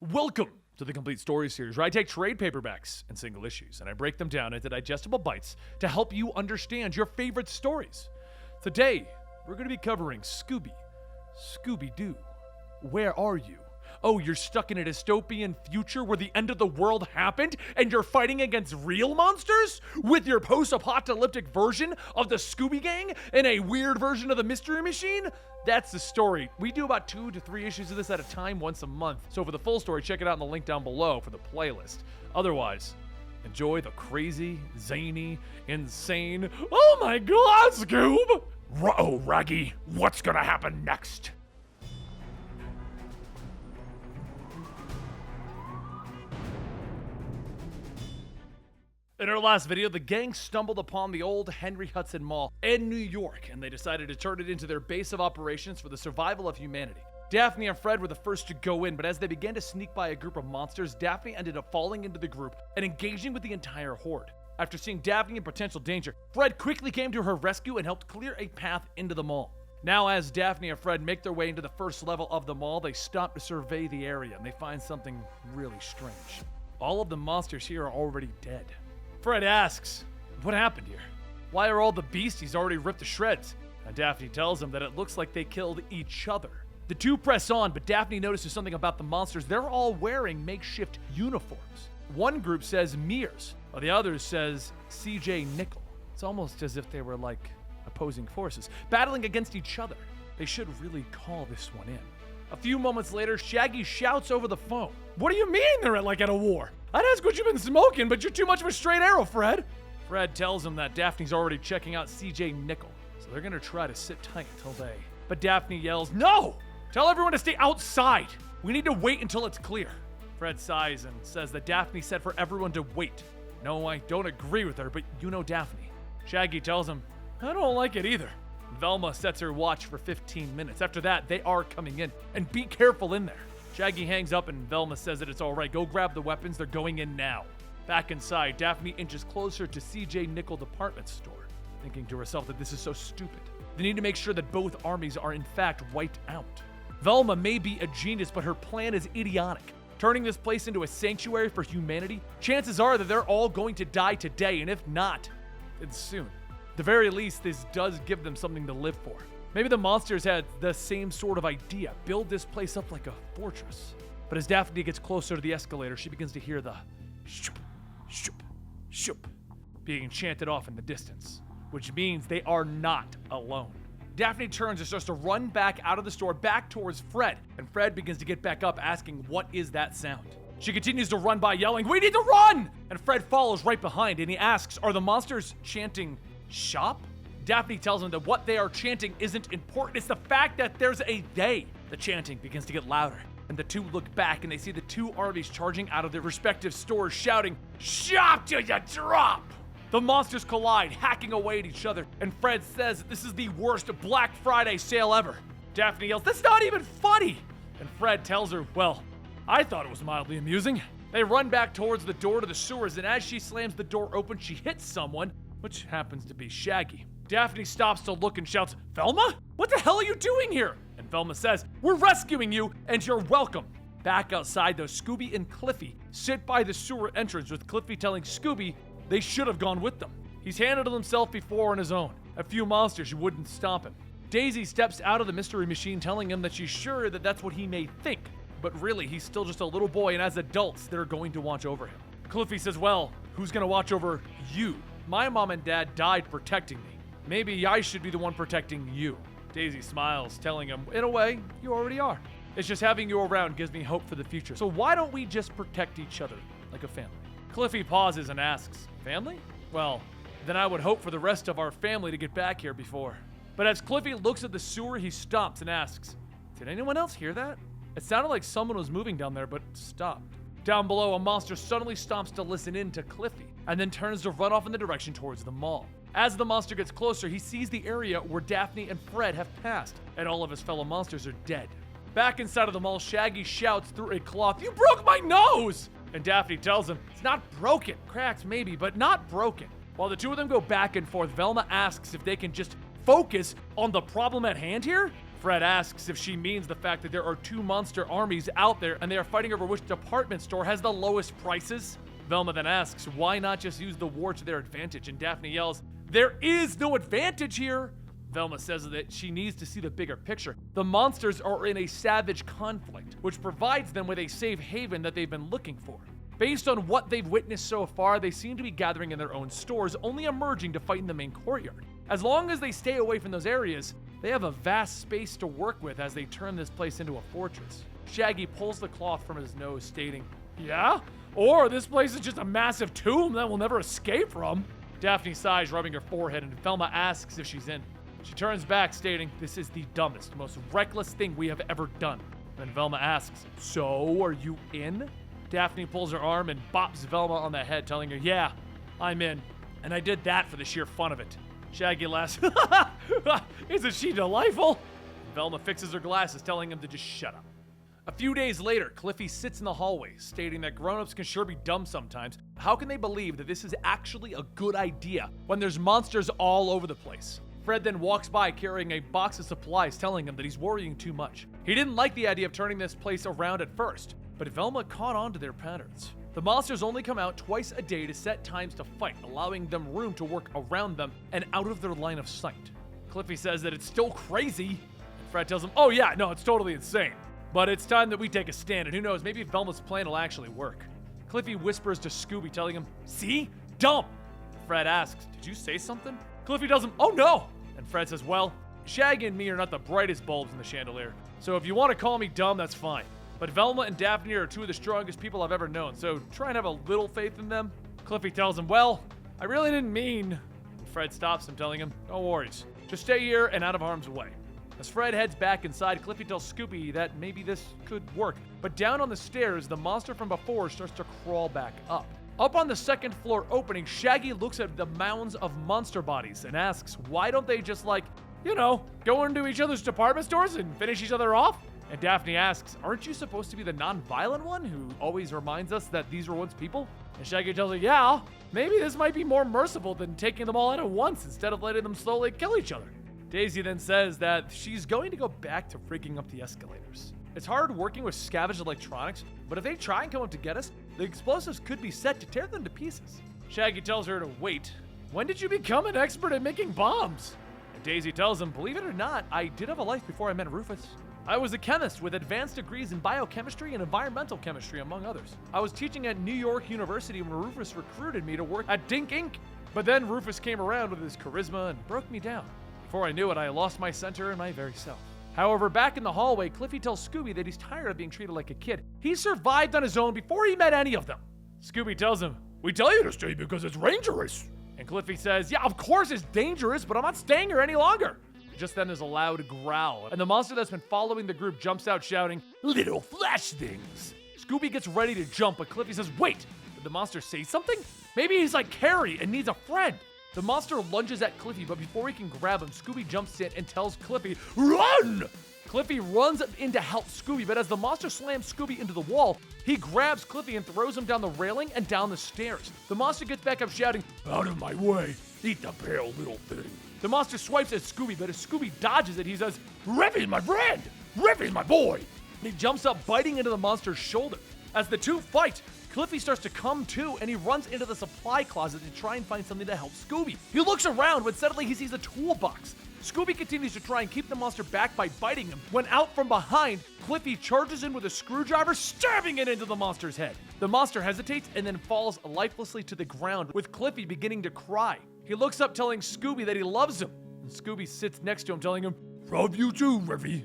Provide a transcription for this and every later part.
Welcome to the Complete Story Series, where I take trade paperbacks and single issues, and I break them down into digestible bites to help you understand your favorite stories. Today, we're going to be covering Scooby. Scooby-Doo. Where are you? Oh, you're stuck in a dystopian future where the end of the world happened and you're fighting against real monsters? With your post-apocalyptic version of the Scooby Gang and a weird version of the Mystery Machine? That's the story. We do about 2 to 3 issues of this at a time once a month. So for the full story, check it out in the link down below for the playlist. Otherwise, enjoy the crazy, zany, insane, oh my god, Scoob! Uh-oh, Raggy, what's gonna happen next? In our last video, the gang stumbled upon the old Henry Hudson Mall in New York, and they decided to turn it into their base of operations for the survival of humanity. Daphne and Fred were the first to go in, but as they began to sneak by a group of monsters, Daphne ended up falling into the group and engaging with the entire horde. After seeing Daphne in potential danger, Fred quickly came to her rescue and helped clear a path into the mall. Now, as Daphne and Fred make their way into the first level of the mall, they stop to survey the area, and they find something really strange. All of the monsters here are already dead. Fred asks, what happened here? Why are all the beasties already ripped to shreds? And Daphne tells him that it looks like they killed each other. The two press on, but Daphne notices something about the monsters. They're all wearing makeshift uniforms. One group says Mears, while the other says CJ Nickel. It's almost as if they were like opposing forces, battling against each other. They should really call this one in. A few moments later, Shaggy shouts over the phone. What do you mean they're like at a war? I'd ask what you've been smoking, but you're too much of a straight arrow, Fred. Fred tells him that Daphne's already checking out CJ Nickel, so they're gonna try to sit tight until they. But Daphne yells, no! Tell everyone to stay outside! We need to wait until it's clear. Fred sighs and says that Daphne said for everyone to wait. No, I don't agree with her, but you know Daphne. Shaggy tells him, I don't like it either. Velma sets her watch for 15 minutes. After that, they are coming in, and be careful in there. Shaggy hangs up and Velma says that it's all right. Go grab the weapons, they're going in now. Back inside, Daphne inches closer to CJ Nickel department store, thinking to herself that this is so stupid. They need to make sure that both armies are in fact wiped out. Velma may be a genius, but her plan is idiotic. Turning this place into a sanctuary for humanity, chances are that they're all going to die today, and if not, then soon. At the very least, this does give them something to live for. Maybe the monsters had the same sort of idea, build this place up like a fortress. But as Daphne gets closer to the escalator, she begins to hear the shoop, shoop, shoop being chanted off in the distance, which means they are not alone. Daphne turns and starts to run back out of the store, back towards Fred, and Fred begins to get back up, asking, what is that sound? She continues to run by, yelling, we need to run! And Fred follows right behind, and he asks, are the monsters chanting shop? Daphne tells him that what they are chanting isn't important, it's the fact that there's a they. The chanting begins to get louder, and the two look back and they see the two armies charging out of their respective stores, shouting, shop till you drop! The monsters collide, hacking away at each other, and Fred says that this is the worst Black Friday sale ever. Daphne yells, that's not even funny! And Fred tells her, well, I thought it was mildly amusing. They run back towards the door to the sewers, and as she slams the door open, she hits someone, which happens to be Shaggy. Daphne stops to look and shouts, Velma? What the hell are you doing here? And Velma says, we're rescuing you, and you're welcome. Back outside though, Scooby and Cliffy sit by the sewer entrance, with Cliffy telling Scooby they should have gone with them. He's handled himself before on his own. A few monsters who wouldn't stop him. Daisy steps out of the mystery machine, telling him that she's sure that that's what he may think, but really he's still just a little boy, and as adults, they're going to watch over him. Cliffy says, well, who's gonna watch over you? My mom and dad died protecting me. Maybe I should be the one protecting you. Daisy smiles, telling him, in a way, you already are. It's just having you around gives me hope for the future. So why don't we just protect each other like a family? Cliffy pauses and asks, family? Well, then I would hope for the rest of our family to get back here before. But as Cliffy looks at the sewer, he stops and asks, did anyone else hear that? It sounded like someone was moving down there, but stopped. Down below, a monster suddenly stops to listen in to Cliffy, and then turns to run off in the direction towards the mall. As the monster gets closer, he sees the area where Daphne and Fred have passed, and all of his fellow monsters are dead. Back inside of the mall, Shaggy shouts through a cloth, you broke my nose! And Daphne tells him, it's not broken. Cracked maybe, but not broken. While the two of them go back and forth, Velma asks if they can just focus on the problem at hand here. Fred asks if she means the fact that there are 2 monster armies out there and they are fighting over which department store has the lowest prices. Velma then asks why not just use the war to their advantage, and Daphne yells, "There is no advantage here!" Velma says that she needs to see the bigger picture. The monsters are in a savage conflict, which provides them with a safe haven that they've been looking for. Based on what they've witnessed so far, they seem to be gathering in their own stores, only emerging to fight in the main courtyard. As long as they stay away from those areas, they have a vast space to work with as they turn this place into a fortress. Shaggy pulls the cloth from his nose, stating, "Yeah? Or this place is just a massive tomb that we'll never escape from." Daphne sighs, rubbing her forehead, and Velma asks if she's in. She turns back, stating, "This is the dumbest, most reckless thing we have ever done." Then Velma asks, "So, are you in?" Daphne pulls her arm and bops Velma on the head, telling her, "Yeah, I'm in. And I did that for the sheer fun of it." Shaggy laughs, "Isn't she delightful?" Velma fixes her glasses, telling him to just shut up. A few days later, Cliffy sits in the hallway, stating that grown-ups can sure be dumb sometimes. How can they believe that this is actually a good idea when there's monsters all over the place? Fred then walks by carrying a box of supplies, telling him that he's worrying too much. He didn't like the idea of turning this place around at first, but Velma caught on to their patterns. The monsters only come out twice a day to set times to fight, allowing them room to work around them and out of their line of sight. Cliffy says that it's still crazy. Fred tells him, "Oh yeah, no, it's totally insane. But it's time that we take a stand, and who knows, maybe Velma's plan will actually work." Cliffy whispers to Scooby, telling him, "See? Dumb!" Fred asks, "Did you say something?" Cliffy tells him, "Oh no!" And Fred says, "Well, Shaggy and me are not the brightest bulbs in the chandelier, so if you want to call me dumb, that's fine. But Velma and Daphne are 2 of the strongest people I've ever known, so try and have a little faith in them." Cliffy tells him, "Well, I really didn't mean..." Fred stops him, telling him, "No worries. Just stay here and out of harm's way." As Fred heads back inside, Cliffy tells Scooby that maybe this could work. But down on the stairs, the monster from before starts to crawl back up. Up on the second floor opening, Shaggy looks at the mounds of monster bodies and asks, why don't they just go into each other's department stores and finish each other off? And Daphne asks, aren't you supposed to be the non-violent one who always reminds us that these were once people? And Shaggy tells her, yeah, maybe this might be more merciful than taking them all out at once instead of letting them slowly kill each other. Daisy then says that she's going to go back to rigging up the escalators. It's hard working with scavenged electronics, but if they try and come up to get us, the explosives could be set to tear them to pieces. Shaggy tells her to wait. When did you become an expert at making bombs? And Daisy tells him, believe it or not, I did have a life before I met Rufus. I was a chemist with advanced degrees in biochemistry and environmental chemistry, among others. I was teaching at New York University when Rufus recruited me to work at Dink Inc. But then Rufus came around with his charisma and broke me down. Before I knew it, I lost my center and my very self. However, back in the hallway, Cliffy tells Scooby that he's tired of being treated like a kid. He survived on his own before he met any of them. Scooby tells him, we tell you to stay because it's dangerous. And Cliffy says, yeah, of course it's dangerous, but I'm not staying here any longer. Just then there's a loud growl, and the monster that's been following the group jumps out shouting, little flash things. Scooby gets ready to jump, but Cliffy says, wait, did the monster say something? Maybe he's like Carrie and needs a friend. The monster lunges at Cliffy, but before he can grab him, Scooby jumps in and tells Cliffy, run! Cliffy runs in to help Scooby, but as the monster slams Scooby into the wall, he grabs Cliffy and throws him down the railing and down the stairs. The monster gets back up shouting, out of my way, eat the pale little thing. The monster swipes at Scooby, but as Scooby dodges it, he says, Riffy's my friend! Riffy's my boy! He jumps up, biting into the monster's shoulder. As the two fight, Cliffy starts to come to, and he runs into the supply closet to try and find something to help Scooby. He looks around when suddenly he sees a toolbox. Scooby continues to try and keep the monster back by biting him, when out from behind, Cliffy charges in with a screwdriver, stabbing it into the monster's head. The monster hesitates and then falls lifelessly to the ground, with Cliffy beginning to cry. He looks up telling Scooby that he loves him, and Scooby sits next to him telling him, love you too, Riffy.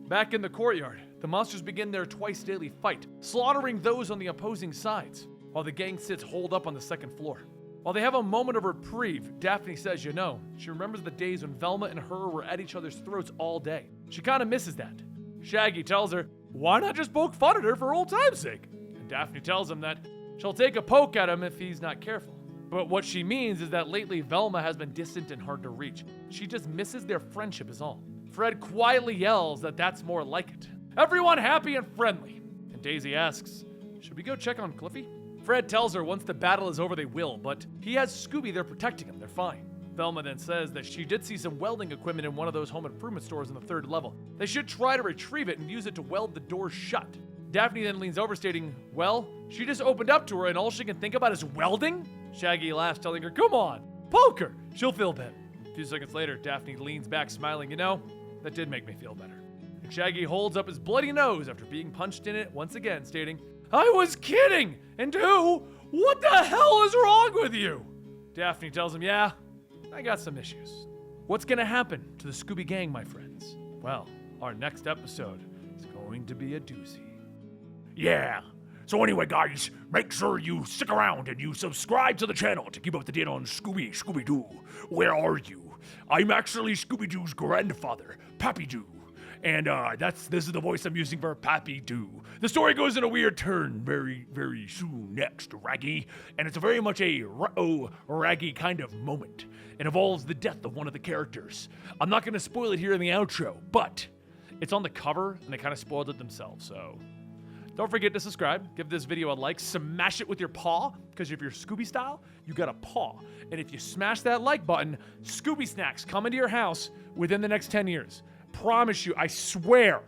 Back in the courtyard, the monsters begin their twice daily fight, slaughtering those on the opposing sides, while the gang sits holed up on the second floor. While they have a moment of reprieve, Daphne says, she remembers the days when Velma and her were at each other's throats all day. She kind of misses that. Shaggy tells her, why not just poke fun at her for old time's sake? And Daphne tells him that she'll take a poke at him if he's not careful. But what she means is that lately Velma has been distant and hard to reach. She just misses their friendship is all. Fred quietly yells that that's more like it. Everyone happy and friendly. And Daisy asks, should we go check on Cliffy? Fred tells her once the battle is over they will, but he has Scooby there protecting him, they're fine. Velma then says that she did see some welding equipment in one of those home improvement stores on the 3rd level. They should try to retrieve it and use it to weld the door shut. Daphne then leans over, stating, well, she just opened up to her and all she can think about is welding? Shaggy laughs, telling her, come on, poke her, she'll feel better. A few seconds later, Daphne leans back, smiling, you know, that did make me feel better. And Shaggy holds up his bloody nose after being punched in it once again, stating, I was kidding! And who? What the hell is wrong with you? Daphne tells him, yeah, I got some issues. What's gonna happen to the Scooby Gang, my friends? Well, our next episode is going to be a doozy. Yeah. So anyway, guys, make sure you stick around and you subscribe to the channel to keep up to date on Scooby-Doo. Where are you? I'm actually Scooby-Doo's grandfather, Pappy Doo. And this is the voice I'm using for Pappy Doo. The story goes in a weird turn very, very soon next, Raggy. And it's very much a Raggy kind of moment. It involves the death of one of the characters. I'm not going to spoil it here in the outro, but it's on the cover, and they kind of spoiled it themselves, so... Don't forget to subscribe, give this video a like, smash it with your paw, because if you're Scooby style, you got a paw. And if you smash that like button, Scooby snacks come into your house within the next 10 years. Promise you, I swear,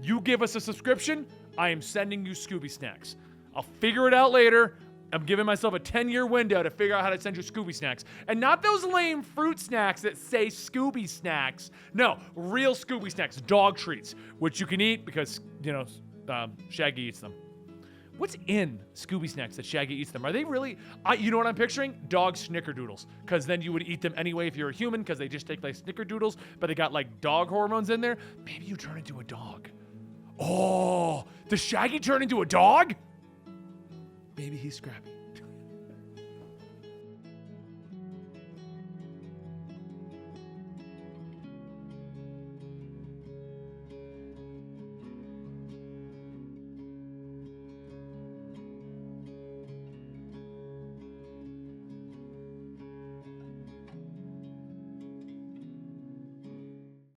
you give us a subscription, I am sending you Scooby snacks. I'll figure it out later. I'm giving myself a 10-year window to figure out how to send you Scooby snacks. And not those lame fruit snacks that say Scooby snacks. No, real Scooby snacks, dog treats, which you can eat because, you know, Shaggy eats them. What's in Scooby snacks that Shaggy eats them? Are they really, you know what I'm picturing? Dog snickerdoodles. Because then you would eat them anyway if you're a human, because they just take like snickerdoodles, but they got like dog hormones in there. Maybe you turn into a dog. Oh, does Shaggy turn into a dog? Maybe he's Scrappy.